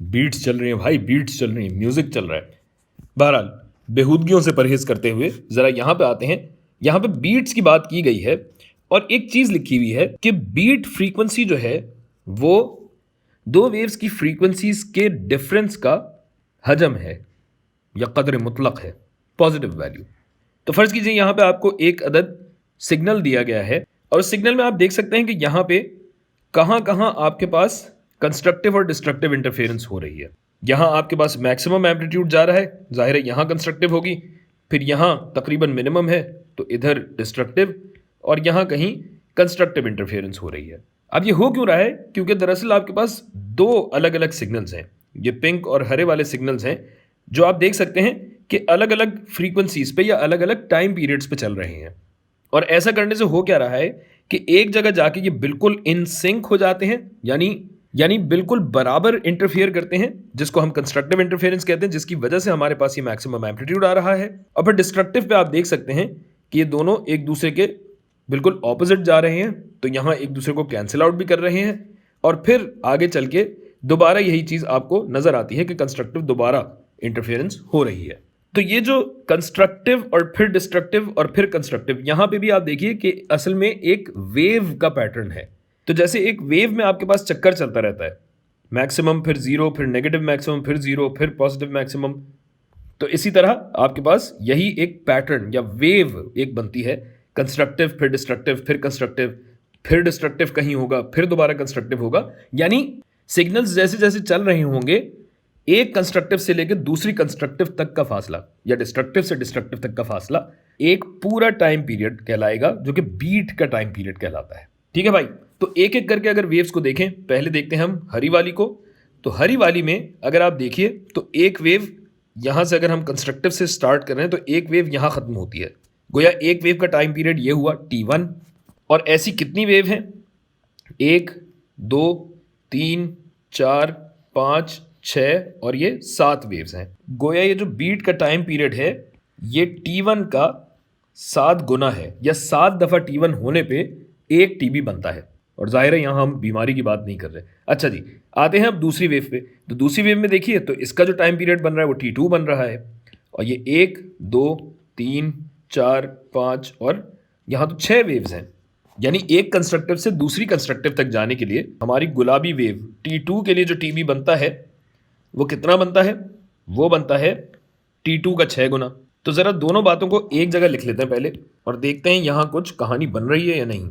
Beats चल रही हैं भाई, बीट्स चल रही हैं, म्यूजिक चल रहा है। बहरहाल, बेहूदगियों से परहेज करते हुए जरा यहां पे आते हैं। यहां पे बीट्स की बात की गई है और एक चीज लिखी हुई है कि बीट फ्रीक्वेंसी जो है वो दो वेव्स की फ्रीक्वेंसीज के डिफरेंस का हजम है या कदर मुतलक है, पॉजिटिव वैल्यू। तो फर्ज कीजिए यहां पे आपको एक अदद सिग्नल दिया गया है और उस सिग्नल में आप देख सकते हैं कि यहां पे कहां कहां आपके पास कंस्ट्रक्टिव और डिस्ट्रक्टिव इंटरफेरेंस हो रही है। यहां आपके पास मैक्सिमम एम्पलीट्यूड जा रहा है, जाहिर है यहां कंस्ट्रक्टिव होगी, फिर यहां तकरीबन मिनिमम है तो इधर डिस्ट्रक्टिव, और यहां कहीं कंस्ट्रक्टिव इंटरफेरेंस हो रही है। अब ये हो क्यों रहा है? क्योंकि दरअसल आपके पास दो अलग अलग सिग्नल्स हैं, ये पिंक और हरे वाले सिग्नल्स हैं, जो आप देख सकते हैं कि अलग अलग फ्रीक्वेंसीज पे या अलग अलग टाइम पीरियड्स पे चल रहे हैं। और ऐसा करने से हो क्या रहा है कि एक जगह जाके ये बिल्कुल इन सिंक हो जाते हैं, यानी बिल्कुल बराबर इंटरफियर करते हैं, जिसको हम कंस्ट्रक्टिव इंटरफेरेंस कहते हैं, जिसकी वजह से हमारे पास ये मैक्सिमम एम्पलीट्यूड आ रहा है। और फिर डिस्ट्रक्टिव पे आप देख सकते हैं कि ये दोनों एक दूसरे के बिल्कुल ऑपोजिट जा रहे हैं, तो यहां एक दूसरे को कैंसिल आउट भी कर रहे हैं। और फिर आगे चल के दोबारा यही चीज आपको नजर आती है कि कंस्ट्रक्टिव दोबारा इंटरफेरेंस हो रही है। तो ये जो कंस्ट्रक्टिव और फिर डिस्ट्रक्टिव और फिर कंस्ट्रक्टिव, यहां पे भी आप देखिए कि असल में एक वेव का पैटर्न है। तो जैसे एक वेव में आपके पास चक्कर चलता रहता है, मैक्सिमम फिर जीरो, फिर नेगेटिव मैक्सिमम, फिर जीरो, फिर पॉजिटिव मैक्सिमम, तो इसी तरह आपके पास यही एक पैटर्न या वेव एक बनती है, कंस्ट्रक्टिव फिर डिस्ट्रक्टिव फिर कंस्ट्रक्टिव, फिर डिस्ट्रक्टिव कहीं होगा, फिर दोबारा कंस्ट्रक्टिव होगा। यानी सिग्नल्स जैसे जैसे चल रहे होंगे, एक कंस्ट्रक्टिव से लेकर दूसरी कंस्ट्रक्टिव तक का फासला या डिस्ट्रक्टिव से डिस्ट्रक्टिव तक का फासला एक पूरा टाइम पीरियड कहलाएगा, जो कि बीट का टाइम पीरियड कहलाता है। ठीक है भाई, तो एक एक करके अगर वेव्स को देखें, पहले देखते हैं हम हरी वाली को। तो हरी वाली में अगर आप देखिए तो एक वेव यहां से अगर हम कंस्ट्रक्टिव से स्टार्ट कर रहे हैं तो एक वेव यहां खत्म होती है, गोया एक वेव का टाइम पीरियड ये हुआ T1। और ऐसी कितनी वेव हैं? 1 2 3 4 5 6 और ये 7 वेव्स हैं। गोया ये जो बीट का टाइम पीरियड है ये T1 का 7 गुना है, या 7 दफा T1 होने पे एक TB बनता है। और जाहिर है यहां हम बीमारी की बात नहीं कर रहे। अच्छा जी, आते हैं अब दूसरी वेव पे। तो दूसरी वेव में देखिए तो इसका जो टाइम पीरियड बन रहा है वो T2 बन रहा है, और ये 1 2 3 4 5 और यहां तो 6 वेव्स हैं। यानी एक कंस्ट्रक्टिव से दूसरी कंस्ट्रक्टिव तक जाने के लिए हमारी गुलाबी वेव T2 के लिए जो TB बनता है वो कितना बनता है? वो बनता है T2 का 6 गुना। तो जरा दोनों बातों को एक जगह लिख लेते हैं पहले और देखते हैं यहां कुछ कहानी बन रही है या नहीं।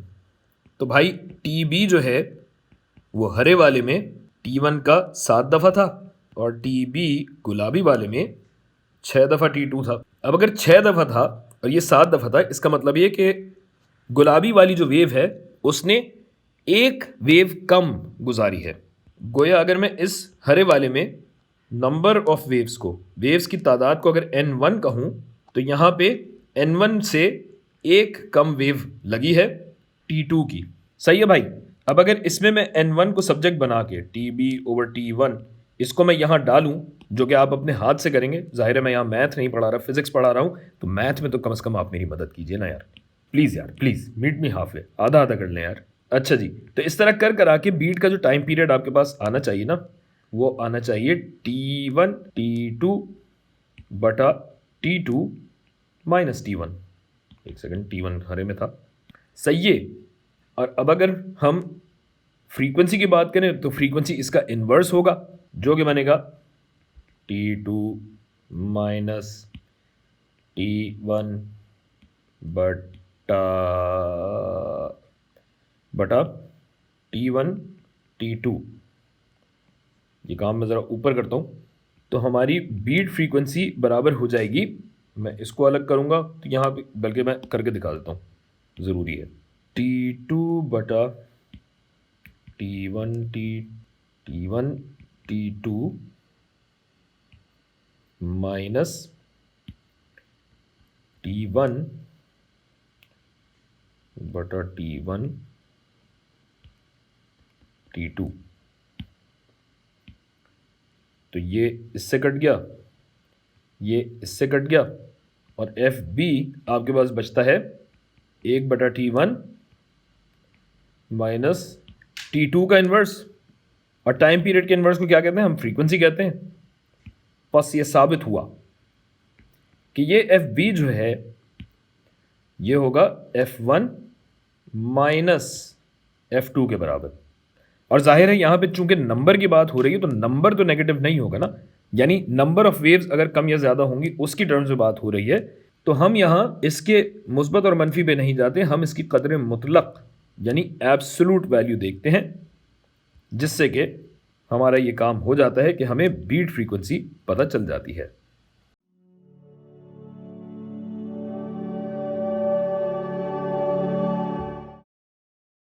तो भाई TB जो है वो हरे वाले में T1 का 7 दफा था और TB गुलाबी वाले में 6 दफा T2 था। अब अगर 6 दफा था और ये 7 दफा था, इसका मतलब ये कि गुलाबी वाली जो वेव है उसने एक वेव कम गुजारी है। गोया अगर मैं इस हरे वाले में नंबर ऑफ वेव्स को, वेव्स की तादाद को अगर N1 कहूं, तो यहां पे N1 से एक कम वेव लगी है T2 की। सही है भाई। अब अगर इसमें मैं N1 को सब्जेक्ट बना के TB/T1 इसको मैं यहां डालूं, जो कि आप अपने हाथ से करेंगे, जाहिर है मैं यहां मैथ नहीं पढ़ा रहा, फिजिक्स पढ़ा रहा हूं, तो मैथ में तो कम से कम आप मेरी मदद कीजिए ना यार, प्लीज़ यार, please meet me half way, आधा आधा कर लें यार। अच्छा जी, तो इस तरह कर कर आके बीट का जो टाइम पीरियड आपके पास आना चाहिए ना, वो आना चाहिए T1 T2 बटा T2 माइनस T1। एक सेकंड, T1 हरे में था, सही है। और अब अगर हम फ्रीक्वेंसी की बात करें तो फ्रीक्वेंसी इसका इन्वर्स होगा, जो कि बनेगा T2 माइनस T1 बटा बटा T1 T2। ये काम मैं ज़रा ऊपर करता हूँ, तो हमारी बीट फ्रीक्वेंसी बराबर हो जाएगी। मैं इसको अलग करूँगा तो यहाँ पे, बल्कि मैं करके दिखा देता हूँ, ज़रूरी है। T2 बटा T1 T2 माइनस T1 बटा T1 T2। तो ये इससे कट गया, ये इससे कट गया, और FB आपके पास बचता है 1/T1 माइनस T2 का इन्वर्स, और टाइम पीरियड के इन्वर्स को क्या कहते हैं? हम फ्रीक्वेंसी कहते हैं। बस ये साबित हुआ कि ये एफ बी जो है ये होगा F1 माइनस F2 के बराबर। और जाहिर है यहाँ पे चूंकि नंबर की बात हो रही है तो नंबर तो नेगेटिव नहीं होगा ना, यानी नंबर ऑफ वेव्स अगर कम या ज़्यादा होंगी उसकी टर्म्स में बात हो रही है। तो हम यहाँ इसके मुस्बत और मनफी पे नहीं जाते, हम इसकी कदर मुतलक यानी एब्सोलूट वैल्यू देखते हैं, जिससे कि हमारा ये काम हो जाता है कि हमें बीट फ्रीक्वेंसी पता चल जाती है।